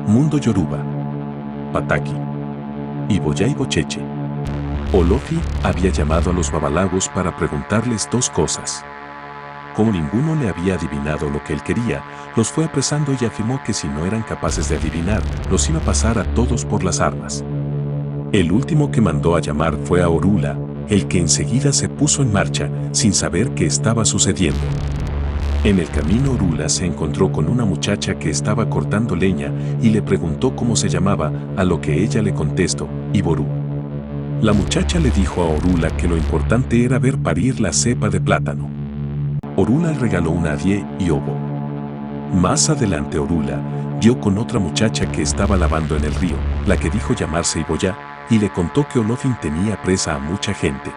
Mundo Yoruba, Pataki, Iboya y Bocheche. Olofi había llamado a los babalagos para preguntarles dos cosas. Como ninguno le había adivinado lo que él quería, los fue apresando y afirmó que si no eran capaces de adivinar, los iba a pasar a todos por las armas. El último que mandó a llamar fue a Orula, el que enseguida se puso en marcha, sin saber qué estaba sucediendo. En el camino Orula se encontró con una muchacha que estaba cortando leña y le preguntó cómo se llamaba, a lo que ella le contestó, Iboru. La muchacha le dijo a Orula que lo importante era ver parir la cepa de plátano. Orula regaló una adie y obo. Más adelante Orula dio con otra muchacha que estaba lavando en el río, la que dijo llamarse Iboya, y le contó que Olofin tenía presa a mucha gente.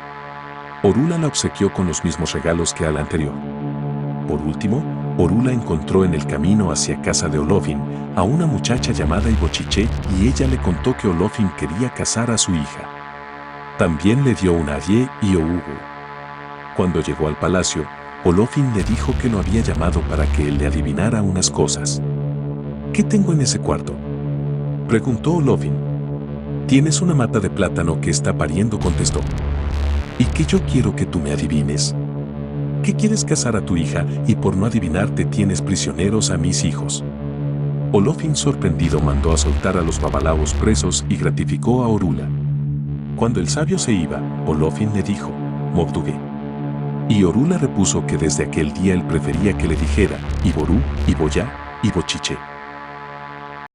Orula la obsequió con los mismos regalos que al anterior. Por último, Orula encontró en el camino hacia casa de Olofin a una muchacha llamada Ibochiche y ella le contó que Olofin quería casar a su hija. También le dio una adie y ougo. Cuando llegó al palacio, Olofin le dijo que lo había llamado para que él le adivinara unas cosas. ¿Qué tengo en ese cuarto?, preguntó Olofin. Tienes una mata de plátano que está pariendo, contestó. ¿Y qué yo quiero que tú me adivines? ¿Qué quieres casar a tu hija y por no adivinarte tienes prisioneros a mis hijos? Olofin sorprendido mandó a soltar a los babalaos presos y gratificó a Orula. Cuando el sabio se iba, Olofin le dijo, Mobdugué. Y Orula repuso que desde aquel día él prefería que le dijera, Iboru, Iboya, Ibochiche.